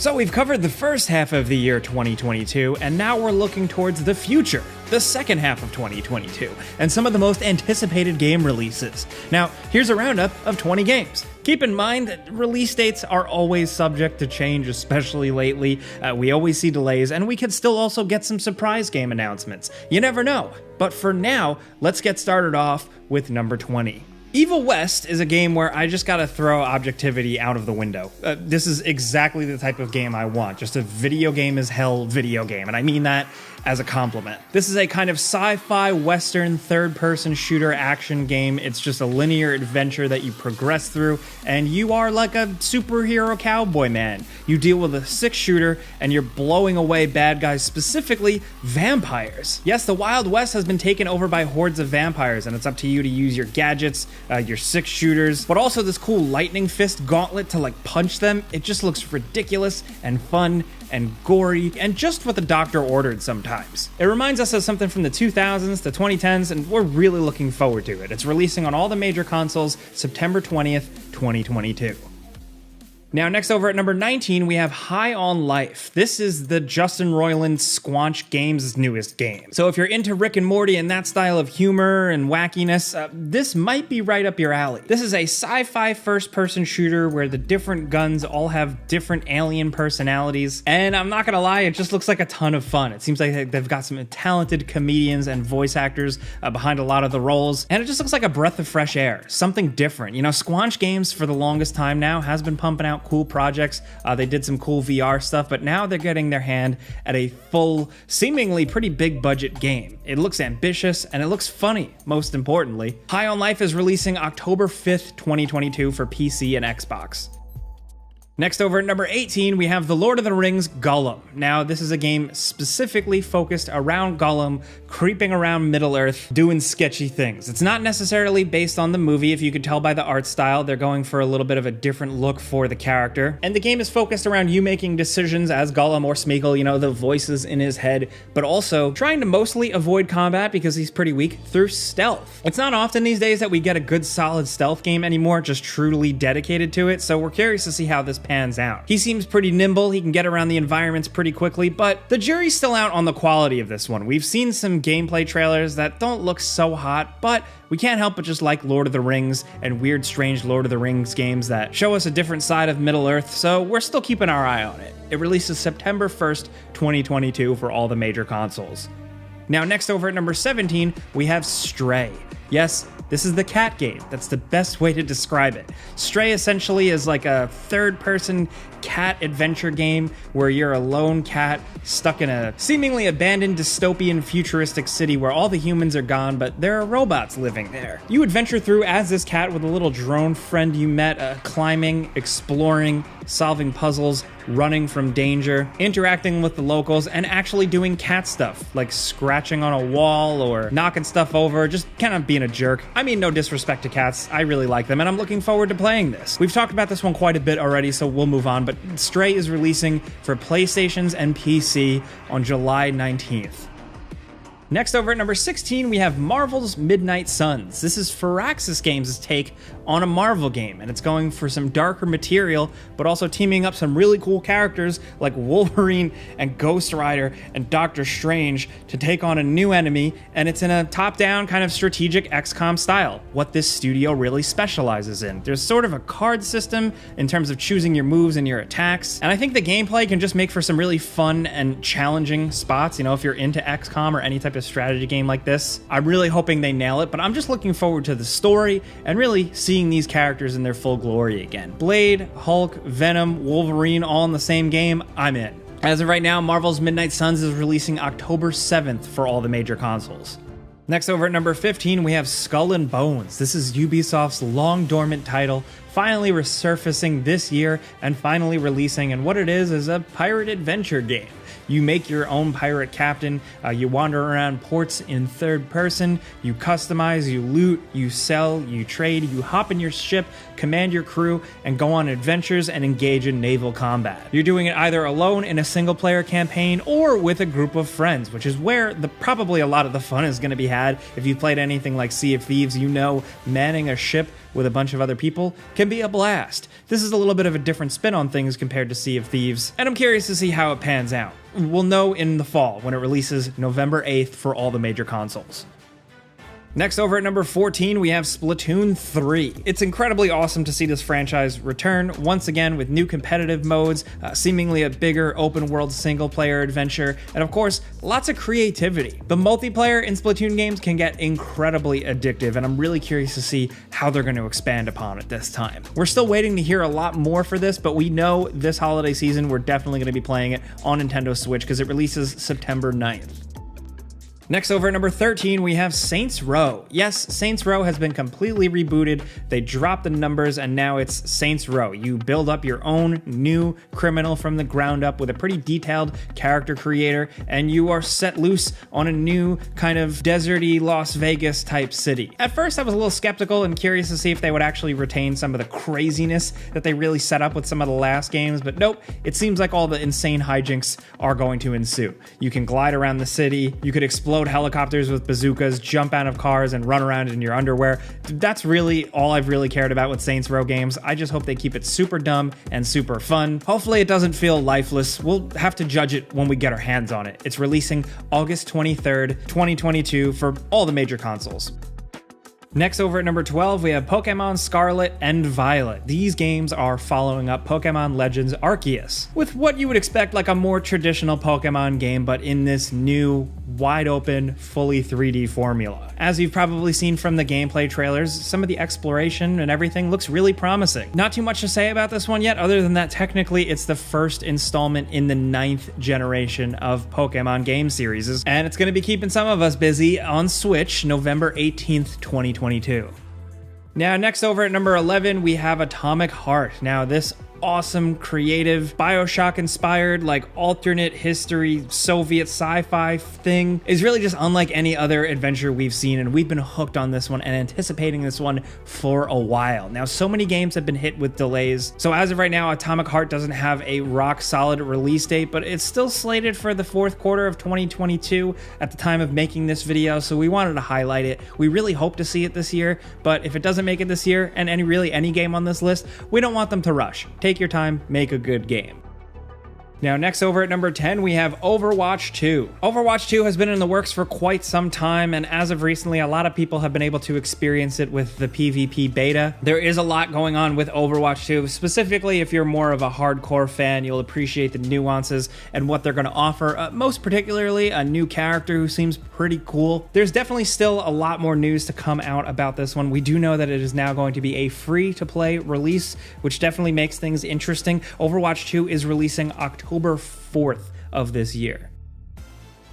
So we've covered the first half of the year 2022, and now we're looking towards the future, the second half of 2022, and some of the most anticipated game releases. Now, here's a roundup of 20 games. Keep in mind that release dates are always subject to change, especially lately. We always see delays, and we could still also get some surprise game announcements. You never know. But for now, let's get started off with number 20. Evil West is a game where I just gotta throw objectivity out of the window. This is exactly the type of game I want, just a video game as hell video game, and I mean that as a compliment. This is a kind of sci-fi western third-person shooter action game. It's just a linear adventure that you progress through, and you are like a superhero cowboy man. You deal with a 6-shooter, and you're blowing away bad guys, specifically vampires. Yes, the Wild West has been taken over by hordes of vampires, and it's up to you to use your gadgets, your 6-shooters, but also this cool lightning fist gauntlet to like punch them. It just looks ridiculous and fun and gory, and just what the doctor ordered sometimes. It reminds us of something from the 2000s, the 2010s, and we're really looking forward to it. It's releasing on all the major consoles September 20th, 2022. Now, next over at number 19, we have High on Life. This is the Justin Roiland Squanch Games' newest game. So if you're into Rick and Morty and that style of humor and wackiness, this might be right up your alley. This is a sci-fi first-person shooter where the different guns all have different alien personalities. And I'm not gonna lie, it just looks like a ton of fun. It seems like they've got some talented comedians and voice actors behind a lot of the roles. And it just looks like a breath of fresh air, something different. You know, Squanch Games for the longest time now has been pumping out cool projects. They did some cool VR stuff, but now they're getting their hand at a full, seemingly pretty big budget game. It looks ambitious and it looks funny, most importantly. High on Life is releasing October 5th, 2022 for PC and Xbox. Next over at number 18, we have The Lord of the Rings Gollum. Now, this is a game specifically focused around Gollum creeping around Middle-earth, doing sketchy things. It's not necessarily based on the movie. If you could tell by the art style, they're going for a little bit of a different look for the character. And the game is focused around you making decisions as Gollum or Smeagol, you know, the voices in his head, but also trying to mostly avoid combat because he's pretty weak through stealth. It's not often these days that we get a good solid stealth game anymore, just truly dedicated to it, so we're curious to see how this pans out. He seems pretty nimble, he can get around the environments pretty quickly, but the jury's still out on the quality of this one. We've seen some gameplay trailers that don't look so hot, but we can't help but just like Lord of the Rings and weird, strange Lord of the Rings games that show us a different side of Middle-earth, so we're still keeping our eye on it. It releases September 1st, 2022 for all the major consoles. Now, next over at number 17, we have Stray. Yes, this is the cat game. That's the best way to describe it. Stray essentially is like a third-person cat adventure game where you're a lone cat stuck in a seemingly abandoned dystopian futuristic city where all the humans are gone, but there are robots living there. You adventure through as this cat with a little drone friend you met, climbing, exploring, solving puzzles, running from danger, interacting with the locals, and actually doing cat stuff, like scratching on a wall or knocking stuff over, just kind of being a jerk. I mean, no disrespect to cats, I really like them, and I'm looking forward to playing this. We've talked about this one quite a bit already, so we'll move on, but Stray is releasing for PlayStations and PC on July 19th. Next over at number 16, we have Marvel's Midnight Suns. This is Firaxis Games' take on a Marvel game, and it's going for some darker material, but also teaming up some really cool characters like Wolverine and Ghost Rider and Doctor Strange to take on a new enemy, and it's in a top-down kind of strategic XCOM style, what this studio really specializes in. There's sort of a card system in terms of choosing your moves and your attacks, and I think the gameplay can just make for some really fun and challenging spots, you know, if you're into XCOM or any type of strategy game like this. I'm really hoping they nail it, but I'm just looking forward to the story and really seeing these characters in their full glory again. Blade, Hulk, Venom, Wolverine all in the same game, I'm in. As of right now, Marvel's Midnight Suns is releasing October 7th for all the major consoles. Next over at number 15, we have Skull and Bones. This is Ubisoft's long dormant title, finally resurfacing this year and finally releasing, and what it is a pirate adventure game. You make your own pirate captain, you wander around ports in third person, you customize, you loot, you sell, you trade, you hop in your ship, command your crew, and go on adventures and engage in naval combat. You're doing it either alone in a single player campaign or with a group of friends, which is where probably a lot of the fun is going to be had. If you've played anything like Sea of Thieves, you know manning a ship with a bunch of other people can be a blast. This is a little bit of a different spin on things compared to Sea of Thieves, and I'm curious to see how it pans out. We'll know in the fall when it releases November 8th for all the major consoles. Next, over at number 14, we have Splatoon 3. It's incredibly awesome to see this franchise return once again with new competitive modes, seemingly a bigger open world single player adventure, and of course, lots of creativity. The multiplayer in Splatoon games can get incredibly addictive, and I'm really curious to see how they're going to expand upon it this time. We're still waiting to hear a lot more for this, but we know this holiday season we're definitely going to be playing it on Nintendo Switch because it releases September 9th. Next, over at number 13, we have Saints Row. Yes, Saints Row has been completely rebooted. They dropped the numbers and now it's Saints Row. You build up your own new criminal from the ground up with a pretty detailed character creator, and you are set loose on a new kind of deserty Las Vegas type city. At first, I was a little skeptical and curious to see if they would actually retain some of the craziness that they really set up with some of the last games, but nope, it seems like all the insane hijinks are going to ensue. You can glide around the city, you could explode helicopters with bazookas, jump out of cars, and run around in your underwear. That's really all I've really cared about with Saints Row games. I just hope they keep it super dumb and super fun. Hopefully it doesn't feel lifeless. We'll have to judge it when we get our hands on it. It's releasing August 23rd, 2022 for all the major consoles. Next, over at number 12, we have Pokemon Scarlet and Violet. These games are following up Pokemon Legends Arceus, with what you would expect like a more traditional Pokemon game, but in this new, wide open, fully 3D formula. As you've probably seen from the gameplay trailers, some of the exploration and everything looks really promising. Not too much to say about this one yet, other than that technically it's the first installment in the 9th generation of Pokemon game series, and it's going to be keeping some of us busy on Switch November 18th, 2022. Now, next, over at number 11, we have Atomic Heart. Now, this awesome, creative, BioShock-inspired, like alternate history, Soviet sci-fi thing is really just unlike any other adventure we've seen, and we've been hooked on this one and anticipating this one for a while. Now, so many games have been hit with delays, so as of right now, Atomic Heart doesn't have a rock-solid release date, but it's still slated for the 4th quarter of 2022 at the time of making this video, so we wanted to highlight it. We really hope to see it this year, but if it doesn't make it this year, and any game on this list, we don't want them to rush. Take your time, make a good game. Now, next, over at number 10, we have Overwatch 2. Overwatch 2 has been in the works for quite some time, and as of recently, a lot of people have been able to experience it with the PvP beta. There is a lot going on with Overwatch 2. Specifically, if you're more of a hardcore fan, you'll appreciate the nuances and what they're going to offer. Most particularly, a new character who seems pretty cool. There's definitely still a lot more news to come out about this one. We do know that it is now going to be a free-to-play release, which definitely makes things interesting. Overwatch 2 is releasing October 4th of this year.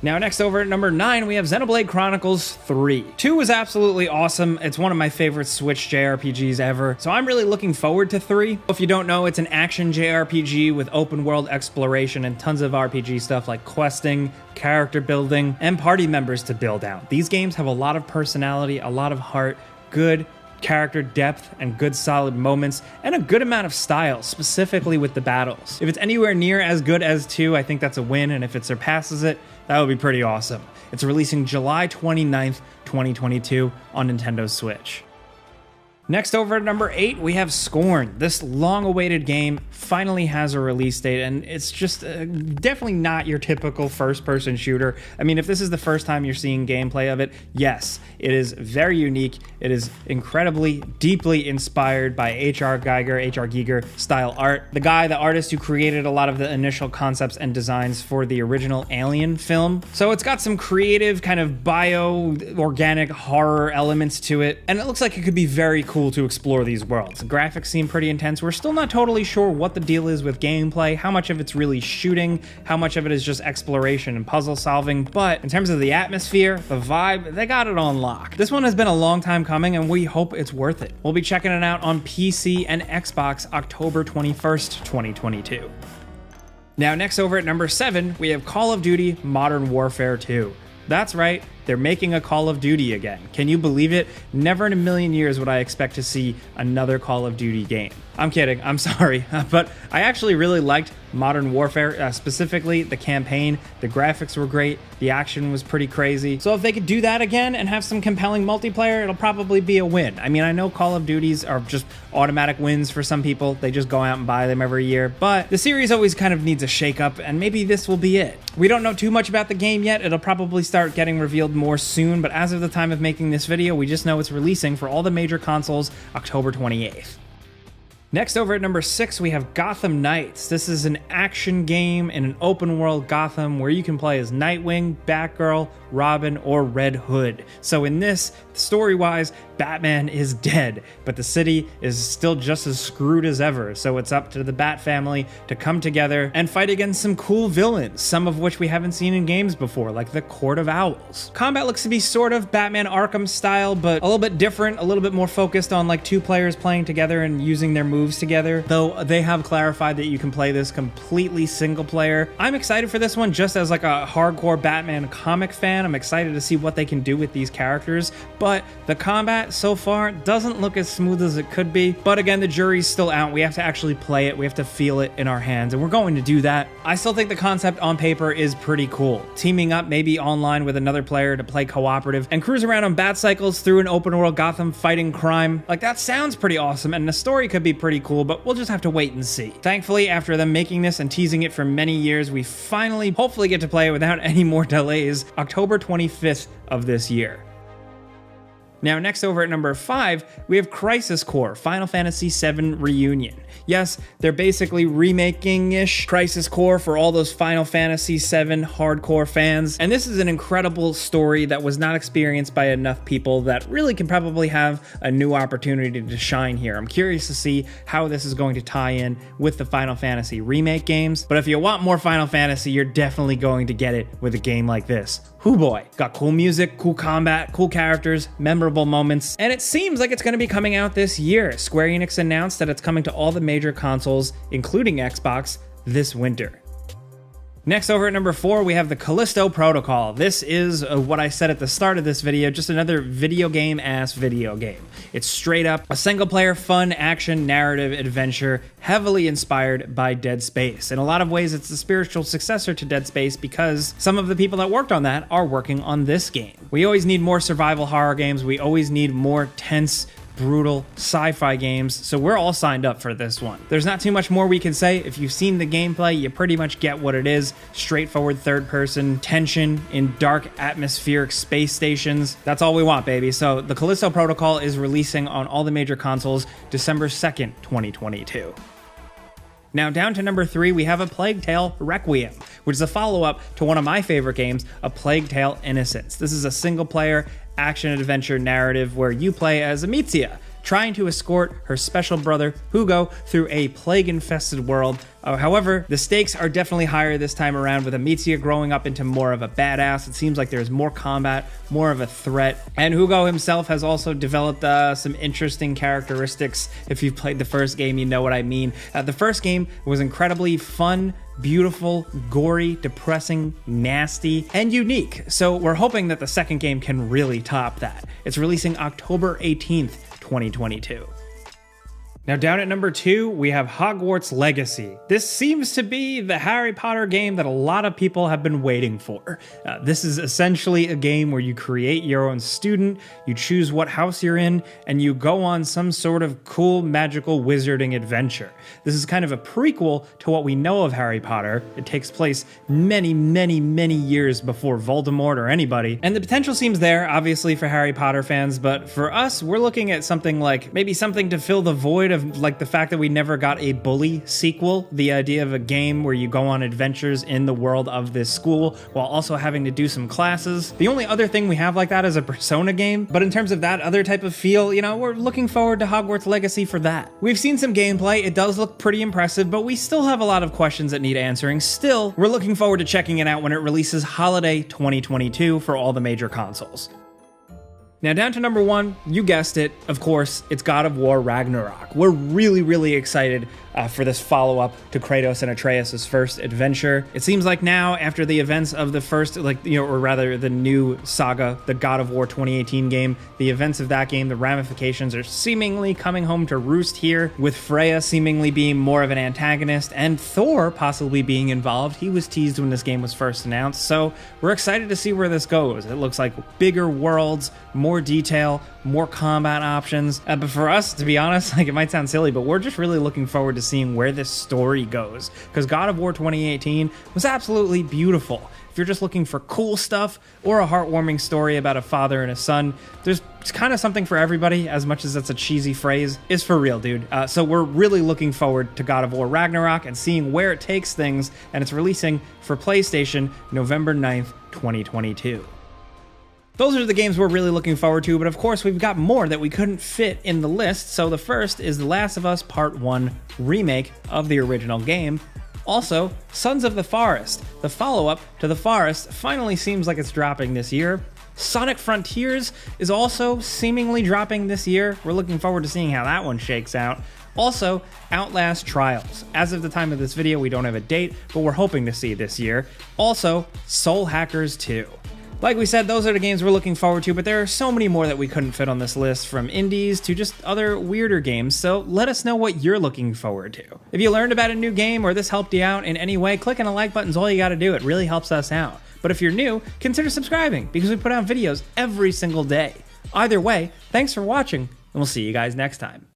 Now, next, over at number 9, we have Xenoblade Chronicles 3. 2 is absolutely awesome. It's one of my favorite Switch JRPGs ever, so I'm really looking forward to 3. If you don't know, it's an action JRPG with open world exploration and tons of RPG stuff like questing, character building, and party members to build out. These games have a lot of personality, a lot of heart, good character depth, and good solid moments, and a good amount of style, specifically with the battles. If it's anywhere near as good as 2, I think that's a win, and if it surpasses it, that would be pretty awesome. It's releasing July 29th, 2022 on Nintendo Switch. Next, over at number 8, we have Scorn. This long-awaited game finally has a release date, and it's just definitely not your typical first-person shooter. I mean, if this is the first time you're seeing gameplay of it, yes, it is very unique. It is incredibly, deeply inspired by H.R. Giger style art. The artist who created a lot of the initial concepts and designs for the original Alien film. So it's got some creative kind of bio-organic horror elements to it, and it looks like it could be very cool to explore these worlds. The graphics seem pretty intense. We're still not totally sure what the deal is with gameplay, how much of it's really shooting, how much of it is just exploration and puzzle solving, but in terms of the atmosphere, the vibe, they got it on lock. This one has been a long time coming, and we hope it's worth it. We'll be checking it out on PC and Xbox October 21st, 2022. Now next over at number 7, we have Call of Duty Modern Warfare 2. That's right, they're making a Call of Duty again. Can you believe it? Never in a million years would I expect to see another Call of Duty game. I'm kidding, I'm sorry, but I actually really liked Modern Warfare, specifically the campaign. The graphics were great, the action was pretty crazy. So if they could do that again and have some compelling multiplayer, it'll probably be a win. I mean, I know Call of Duties are just automatic wins for some people. They just go out and buy them every year, but the series always kind of needs a shake-up, and maybe this will be it. We don't know too much about the game yet. It'll probably start getting revealed more soon, but as of the time of making this video, we just know it's releasing for all the major consoles October 28th. Next over at number 6, we have Gotham Knights. This is an action game in an open world Gotham where you can play as Nightwing, Batgirl, Robin, or Red Hood. So in this, story-wise, Batman is dead, but the city is still just as screwed as ever. So it's up to the Bat family to come together and fight against some cool villains, some of which we haven't seen in games before, like the Court of Owls. Combat looks to be sort of Batman Arkham style, but a little bit different, a little bit more focused on like 2 players playing together and using their moves together, though they have clarified that you can play this completely single player. I'm excited for this one just as like a hardcore Batman comic fan. I'm excited to see what they can do with these characters, but the combat so far doesn't look as smooth as it could be. But again, the jury's still out. We have to actually play it. We have to feel it in our hands, and we're going to do that. I still think the concept on paper is pretty cool. Teaming up maybe online with another player to play cooperative and cruise around on bat cycles through an open world Gotham fighting crime. Like, that sounds pretty awesome, and the story could be pretty cool, but we'll just have to wait and see. Thankfully, after them making this and teasing it for many years, we finally hopefully get to play it without any more delays October 25th of this year. Now, next over at number 5, we have Crisis Core Final Fantasy VII Reunion. Yes, they're basically remaking-ish Crisis Core for all those Final Fantasy VII hardcore fans, and this is an incredible story that was not experienced by enough people that really can probably have a new opportunity to shine here. I'm curious to see how this is going to tie in with the Final Fantasy remake games, but if you want more Final Fantasy, you're definitely going to get it with a game like this. Hoo boy. Got cool music, cool combat, cool characters, memorable moments, and it seems like it's going to be coming out this year. Square Enix announced that it's coming to all the major consoles, including Xbox, this winter. Next over at number 4, we have the Callisto Protocol. This is what I said at the start of this video, just another video game-ass video game. It's straight up a single-player, fun, action, narrative, adventure, heavily inspired by Dead Space. In a lot of ways, it's the spiritual successor to Dead Space because some of the people that worked on that are working on this game. We always need more survival horror games. We always need more tense, brutal sci-fi games, so we're all signed up for this one. There's not too much more we can say. If you've seen the gameplay, you pretty much get what it is. Straightforward third-person tension in dark atmospheric space stations. That's all we want, baby. So the Callisto Protocol is releasing on all the major consoles December 2nd, 2022. Now down to number 3, we have A Plague Tale Requiem, which is a follow-up to one of my favorite games, A Plague Tale Innocence. This is a single-player action-adventure narrative where you play as Amicia, trying to escort her special brother, Hugo, through a plague-infested world. However, the stakes are definitely higher this time around, with Amicia growing up into more of a badass. It seems like there's more combat, more of a threat, and Hugo himself has also developed some interesting characteristics. If you've played the first game, you know what I mean. The first game was incredibly fun, beautiful, gory, depressing, nasty, and unique. So we're hoping that the second game can really top that. It's releasing October 18th, 2022. Now down at number 2, we have Hogwarts Legacy. This seems to be the Harry Potter game that a lot of people have been waiting for. This is essentially a game where you create your own student, you choose what house you're in, and you go on some sort of cool magical wizarding adventure. This is kind of a prequel to what we know of Harry Potter. It takes place many, many, many years before Voldemort or anybody, and the potential seems there, obviously, for Harry Potter fans, but for us, we're looking at something like maybe something to fill the void of like the fact that we never got a Bully sequel, the idea of a game where you go on adventures in the world of this school while also having to do some classes. The only other thing we have like that is a Persona game, but in terms of that other type of feel, you know, we're looking forward to Hogwarts Legacy for that. We've seen some gameplay, it does look pretty impressive, but we still have a lot of questions that need answering. Still, we're looking forward to checking it out when it releases holiday 2022 for all the major consoles. Now down to number 1, you guessed it, of course, it's God of War Ragnarok. We're really, really excited for this follow-up to Kratos and Atreus' first adventure. It seems like now, after the events of the first, or rather the new saga, the God of War 2018 game, the events of that game, the ramifications are seemingly coming home to roost here, with Freya seemingly being more of an antagonist, and Thor possibly being involved. He was teased when this game was first announced, so we're excited to see where this goes. It looks like bigger worlds, more detail, more combat options, but for us, to be honest, it might sound silly, but we're just really looking forward to seeing where this story goes, because God of War 2018 was absolutely beautiful. If you're just looking for cool stuff or a heartwarming story about a father and a son, there's kind of something for everybody, as much as that's a cheesy phrase. It's for real, dude. So we're really looking forward to God of War Ragnarok and seeing where it takes things, and it's releasing for PlayStation November 9th, 2022. Those are the games we're really looking forward to, but of course we've got more that we couldn't fit in the list. So the first is The Last of Us Part 1 remake of the original game. Also, Sons of the Forest, the follow-up to The Forest, finally seems like it's dropping this year. Sonic Frontiers is also seemingly dropping this year. We're looking forward to seeing how that one shakes out. Also, Outlast Trials. As of the time of this video, we don't have a date, but we're hoping to see this year. Also, Soul Hackers 2. Like we said, those are the games we're looking forward to, but there are so many more that we couldn't fit on this list, from indies to just other weirder games, so let us know what you're looking forward to. If you learned about a new game or this helped you out in any way, clicking a like button's all you gotta do. It really helps us out. But if you're new, consider subscribing, because we put out videos every single day. Either way, thanks for watching, and we'll see you guys next time.